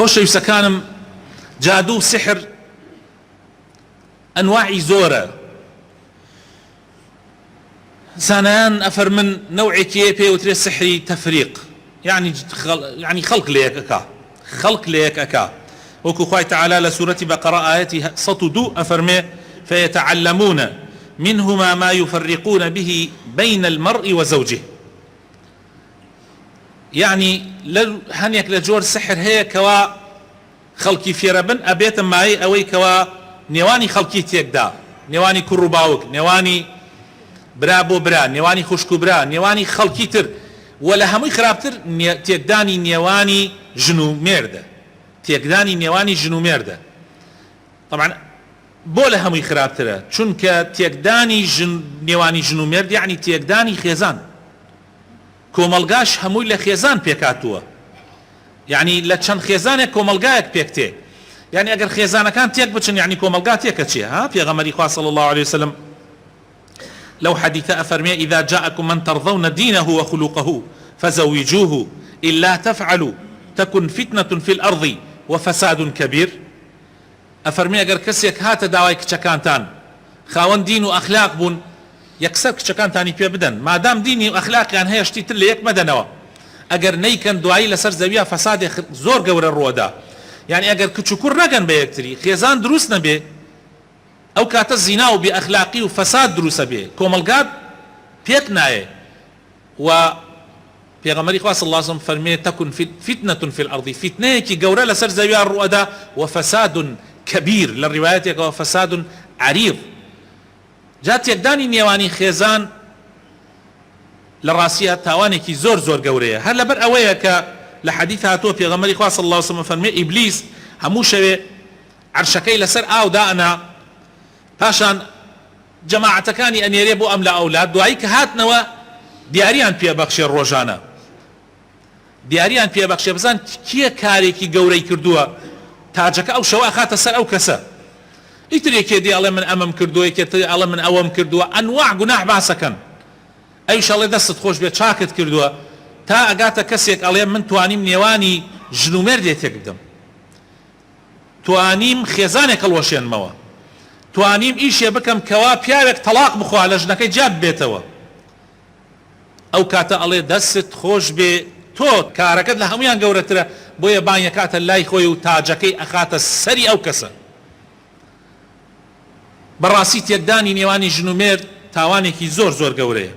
خۆشەویستەکانم جادو و سحر ئەنواعی زۆرە. زانایان ئەفەرمن نەوعێکی پێوترێ سحری تەفریق، يعني خەڵق لە یەک ئەکا وەکو خوای تەعالا لە سوورەتی بەقەرە ئاەتی 102 ئەفەرمێ فيتعلمون منهما ما يفرقون به بين المرء وزوجه. يعني هەنێک لە جۆر سحر هەیە کەوا خەڵکی فێرە بن ئەبێتە مای ئەوەی کەوا نێوانی خەڵکی تێکدا، نێوانی کوڕ و باوک، نێوانی برا بۆ برا، نێوانی خوشک و برا، نێوانی خەڵکی تر، و لە هەمووی خراپتر تێکدانی نێوانی ژن و مێردە، تێکدانی نێوانی ژن و مێردە. طبعا بۆ لە هەمووی خراپترە چونکە تێکدانی نێوانی ژن و مێرد یعنی تێکدانی خێزان، کۆمەلگاش هەمووی لە خێزان پێکاتووە، یعنی لە چەند خێزانێک کۆمەلگایەک پێکتێ، یعنی ئەگەر خێزانەکان تێک بچن یعنی کۆمەلگا تێکە چیە؟ ها پێغەمبەری خوا صلی الله عليه وسلم لو حديث أفرمي إذا جاءكم من ترضون دينه وخلقه فزوجوه إلا تفعلوا تكن فتنة في الأرض وفساد كبير. أفرمي أجر كسيك هات داوي كشكانتان خاون دين وأخلاق بون يكسر كشكانتاني بيا بدن ما دام ديني وأخلاق يعني هي شتيت اللي يك مدنوا أجر نيكن دعاء لسر زويا فساد زور جور الرودا، يعني أجر كشكور نجن بيكتري خيزان دروس نبي ئەو کاتە زینا و بێئەخلاقی و فەساد دروسە بێ، کۆمەلگات پێک نایێ. و پێغەمبەری خوا صلی الله علیه و سلم فەرمێ تەکون فتنة في الأرض، فتنەیەکی گەورە لەسەر زەویان ڕوئەدا، وفەساد كبير لە ڕیوایەتێکەوە فەساد عریض. جا تێکدانی نێوانی خێزان لە ڕاستیە تاوانێکی زۆر زۆر گەورەیە، هەر لەبەر ئەوەیە کە لە حەدیث هاتووە پێغەمبەری خوا صلی الله علیه و سلم فەرمێ ئیبلیس هەموو شەوێ عەرشەکەی لەسەر ئاو دائنا پاشان جەماعەتەکانی ئەنێرێ بۆ ئەم لە ئەولاد، دوایی کە هاتنەوە دیاریان پێبەخشێ، ڕۆژانە دیاریان پێبەخشێ بزان کیە کارێکی گەورەی کردووە تاجەکە ئەو شەوە خاتە سەر ئەو کەسە. ئیتر یەکێ دی ئەڵێ من ئەمەم کردووە، یەکێتر ئەڵێ من ئەوەم کردووە، ئەنواع گوناح باسەکەن. ئەویش ئەڵێ دەستت خۆش بێ چاکت کردووە، تا ئەگاتە کەسێک ئەڵێ من توانیم نێوانی ژن و مێردێ تێک بدەم، توانیم خێزانێک هەڵوەشێنمەوە، توانیم ئیشێ بکەم کەوا پیاوێک تەلاق بخوا لە ژنەکەی جات بێتەوە. ئەو کاتە ئەڵێ دەستت خۆش بێ، تۆ کارەکەت لە هەمویان گەورەترە، بۆیە بانیەکاتە لای خۆی و تاجەکەی ئەخاتە سەری ئەو کەسە. بەڕاستی تێکدانی نێوانی ژن و مێرد تاوانێکی زۆر زۆر گەورەیە.